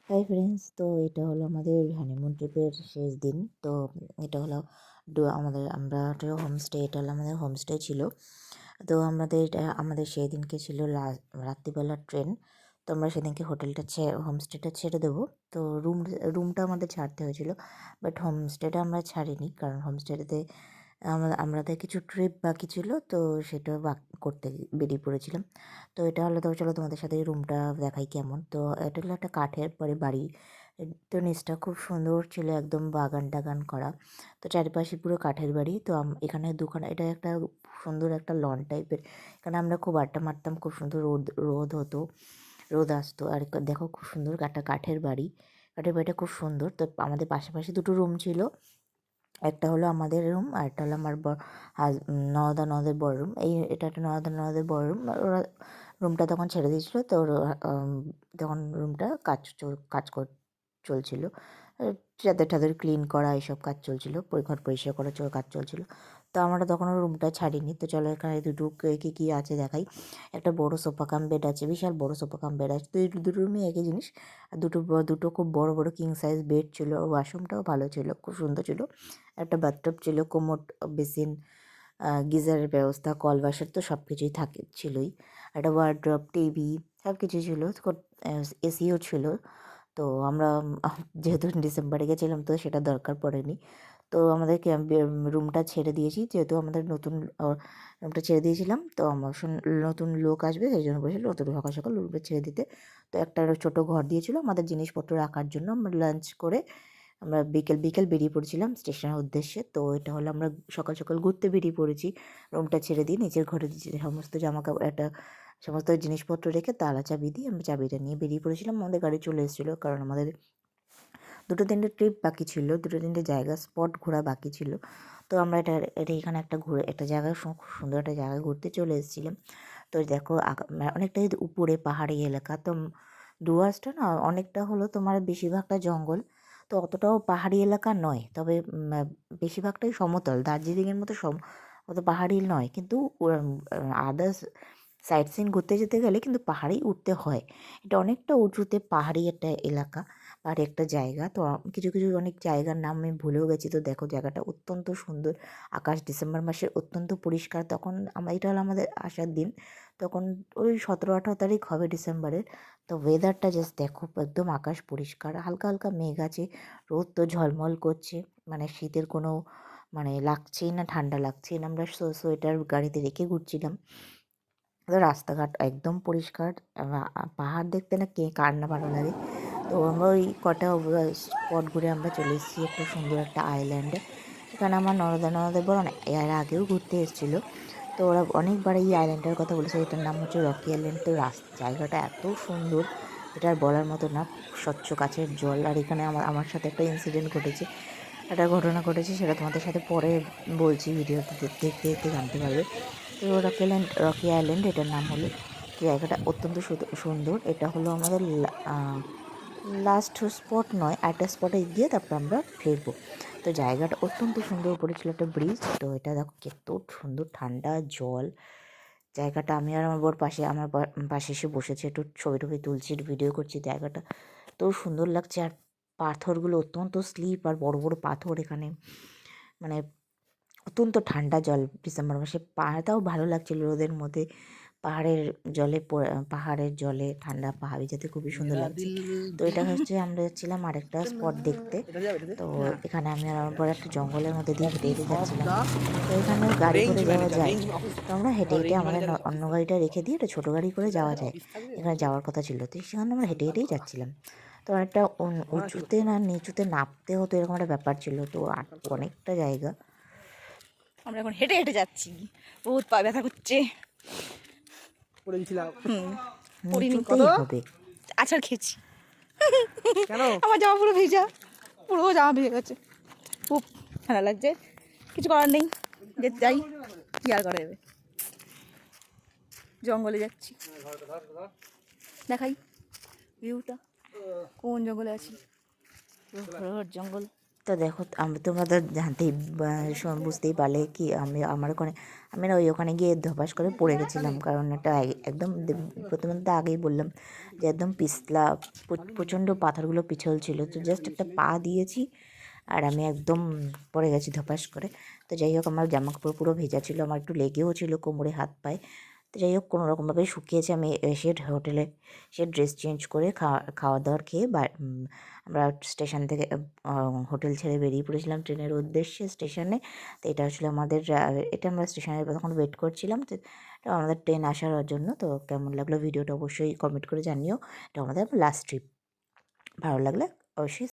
Hi friends, তো এটা হলো আমাদের হানিমুন ট্রিপের শেষ দিন। তো এটা হলো আমরা একটা হোমস্টে, এটা হলো আমাদের হোমস্টে ছিল। তো আমাদের সেই দিনকে ছিল রাত্রিবেলার ট্রেন। তো আমরা সেদিনকে হোমস্টেটা ছেড়ে দেবো। তো রুমটা আমাদের ছাড়তে হয়েছিল, বাট হোমস্টেটা আমরা ছাড়িনি, কারণ হোমস্টেটাতে আমাদের কিছু ট্রিপ বাকি ছিল, তো সেটা করতে বেরিয়ে পড়েছিলাম। তো এটা হলো, তো চলো তোমাদের সাথে রুমটা দেখাই কেমন। তো এটা হলো একটা কাঠের পরে বাড়ি। তো নিচটা খুব সুন্দর ছিল, একদম বাগান টাগান করা। তো চারিপাশে পুরো কাঠের বাড়ি। তো এখানে এটা একটা সুন্দর একটা লন টাইপের। এখানে আমরা খুব আড্ডা মারতাম, খুব সুন্দর রোদ আসতো। আর দেখো খুব সুন্দর একটা কাঠের বাড়ি। কাঠের বাড়িটা খুব সুন্দর। তো আমাদের পাশাপাশি দুটো রুম ছিল। একটা হলো আমাদের রুম, আর একটা হলো আমার ননদের বড় রুম। এটা একটা ননদের বড় রুম। ওরা রুমটা তখন ছেড়ে দিয়েছিল। তো তখন রুমটা চলছিল। চাদর টাদর ক্লিন করা এইসব কাজ চলছিল, ঘর পরিষ্কার করা কাজ চলছিল। তো আমরা তখনও রুমটা ছাড়িনি। তো চলো এখানে দুটো কী আছে দেখাই। একটা বড় সোফা কাম বেড আছে, বিশাল বড় সোফা কাম বেড আছে। তো এই দুটো রুমই একই জিনিস। আর দুটো খুব বড় বড় কিং সাইজ বেড ছিল। ওয়াশরুমটাও ভালো ছিল, খুব সুন্দর ছিল। একটা বাথটব ছিল, কোমোড, বেসিন, গিজারের ব্যবস্থা, কল ওয়াশার তো সব কিছুই ছিলই। একটা ওয়ার্ড্রপ, টিভি সব কিছুই ছিল। এসিও ছিল। তো আমরা যেহেতু ডিসেম্বরে গেছিলাম, তো সেটা দরকার পড়েনি। তো আমাদের রুমটা ছেড়ে দিয়েছি, যেহেতু আমাদের রুমটা ছেড়ে দিয়েছিলাম। তো আমার নতুন লোক আসবে, সেই জন্য বলেছিল নতুন সকাল সকাল রুমটা ছেড়ে দিতে। তো একটা ছোটো ঘর দিয়েছিল আমাদের জিনিসপত্র রাখার জন্য। আমরা লাঞ্চ করে আমরা বিকেল বেরিয়ে পড়েছিলাম স্টেশনের উদ্দেশ্যে। তো এটা হলো আমরা সকাল সকাল ঘুরতে বেরিয়ে পড়েছি, রুমটা ছেড়ে দিয়ে নিজের ঘরে সমস্ত জামাকাপড়, সমস্ত জিনিসপত্র রেখে তালা চাবি দিয়ে আমরা চাবিটা নিয়ে বেরিয়ে পড়েছিলাম। আমাদের গাড়ি চলে এসেছিলো, কারণ আমাদের দুটো তিনটে ট্রিপ বাকি ছিল, দুটো তিনটে জায়গা স্পট ঘোরা বাকি ছিল। তো আমরা এখানে একটা জায়গায় খুব সুন্দর একটা জায়গায় ঘুরতে চলে এসেছিলাম। তো দেখো অনেকটাই উপরে পাহাড়ি এলাকা। তো ডুয়ার্সটা না অনেকটা হলো তোমার বেশিরভাগটা জঙ্গল। তো অতটাও পাহাড়ি এলাকা নয়, তবে বেশিরভাগটাই সমতল। দার্জিলিংয়ের মতো অত পাহাড়ি নয়, কিন্তু আদার্স সাইট সিন ঘুরতে যেতে গেলে কিন্তু পাহাড়েই উঠতে হয়। এটা অনেকটা উঁচুতে পাহাড়ি একটা এলাকা, পাহাড়ি একটা জায়গা। তো কিছু কিছু অনেক জায়গার নাম আমি ভুলেও গেছি। তো দেখো জায়গাটা অত্যন্ত সুন্দর। আকাশ ডিসেম্বর মাসের অত্যন্ত পরিষ্কার। তখন এটা হলো আমাদের আসার দিন। তখন ওই 17-18 তারিখ হবে ডিসেম্বরের। তো ওয়েদারটা জাস্ট দেখো, একদম আকাশ পরিষ্কার, হালকা হালকা মেঘ আছে, রোদ তো ঝলমল করছে। মানে শীতের কোনো লাগছেই না, ঠান্ডা লাগছেই না। আমরা সোয়েটার গাড়িতে রেখে ঘুরছিলাম। রাস্তাঘাট একদম পরিষ্কার। পাহাড় দেখতে না কার না ভালো লাগে। তো আমরা ওই কটা স্পট ঘুরে আমরা চলে এসেছি একটা সুন্দর একটা আইল্যান্ডে। এখানে আমার ননদের বড় এর আগেও ঘুরতে এসেছিলো। তো ওরা অনেকবার এই আইল্যান্ডের কথা বলেছে। এটার নাম হচ্ছে রকি আইল্যান্ড। তো জায়গাটা এত সুন্দর, এটা আর বলার মতো না। স্বচ্ছ কাছের জল। আর এখানে আমার সাথে একটা ইনসিডেন্ট ঘটেছে, একটা ঘটনা ঘটেছে, সেটা তোমাদের সাথে পরে বলছি। ভিডিওতে দেখতে দেখতে জানতে পারবে। তো রকি আইল্যান্ড এটার নাম হলো। তো জায়গাটা অত্যন্ত সুন্দর। এটা হলো আমাদের লাস্ট স্পট নয়, একটা স্পটে গিয়ে তারপর আমরা ফিরবো। তো জায়গাটা অত্যন্ত সুন্দর, উপরে ছিল একটা ব্রিজ। তো এটা দেখো কত সুন্দর, ঠান্ডা জল। জায়গাটা আমি আর আমার আমার পাশে এসে বসেছে, একটু ছবি টবি তুলছি, একটু ভিডিও করছি। জায়গাটা তো সুন্দর লাগছে। আর পাথরগুলো অত্যন্ত স্লিপ, আর বড় বড় পাথর এখানে। মানে অত্যন্ত ঠান্ডা জল ডিসেম্বর মাসে। পাহাড়টাও ভালো লাগছিল রোদের মধ্যে। পাহাড়ের জলে ঠান্ডা পাহাড়ি যেতে খুবই সুন্দর লাগছে। তো এটা হচ্ছে আমরা যাচ্ছিলাম আরেকটা স্পট দেখতে। তো এখানে আমি আর আমার বড় একটা জঙ্গলের মধ্যে দিয়ে হেঁটে হেঁটে যাচ্ছিলাম। তো এখানেও গাড়ি করে যাওয়া যায়। তো আমরা হেঁটে হেঁটে আমাদের অন্য গাড়িটা রেখে দিয়ে একটা ছোটো গাড়ি করে যাওয়া যায়। এখানে যাওয়ার কথা ছিল, তো সেখানে আমরা হেঁটে হেঁটেই যাচ্ছিলাম। তো অনেকটা উঁচুতে না নিচুতে নামতে হতো, এরকম একটা ব্যাপার ছিল। তো অনেকটা জায়গা। আমরা এখন হেঁটে হেঁটে যাচ্ছি, বহুত পা ব্যথা করছে। নিচুতেই হবে। আছাড় খেয়েছি, আমার জামা পুরো ভেজা, পুরো জামা ভেজে গেছে, খুব ঠান্ডা লাগছে। কিছু করার নেই, যাই, কি আর করা যাবে। জঙ্গলে যাচ্ছি, দেখাই ভিউটা, কোন জঙ্গলে আছি। জঙ্গল তো দেখো তোমরা তো জানতেই বুঝতেই পারলে কি আমার ওখানে আমি না ওখানে গিয়ে ধপাস করে পড়ে গেছিলাম, কারণ এটা একদম প্রথমে তো আগেই বললাম যে একদম পিছলা, প্রচণ্ড পাথরগুলো পিছল ছিল, তো জাস্ট একটা পা দিয়েছি আর আমি একদম পড়ে গেছি ধপাস করে। তো যাই হোক, আমার জামা কাপড় পুরো ভেজা ছিল, আমার একটু লেগেও ছিল কোমরে হাত পায়ে। তো যাই হোক, কোনো রকমভাবে শুকিয়েছে। আমি এসে হোটেলে সে ড্রেস চেঞ্জ করে খাওয়া দাওয়ার খেয়ে আমরা স্টেশন থেকে হোটেল ছেড়ে বেরিয়ে পড়েছিলাম ট্রেনের উদ্দেশ্যে স্টেশনে। তো এটা আসলে আমাদের এটা আমরা স্টেশনে তখন ওয়েট করছিলাম, তো এটা আমাদের ট্রেন আসার জন্য। তো কেমন লাগলো ভিডিওটা অবশ্যই কমেন্ট করে জানিও। এটা আমাদের লাস্ট ট্রিপ। ভালো লাগলে অবশ্যই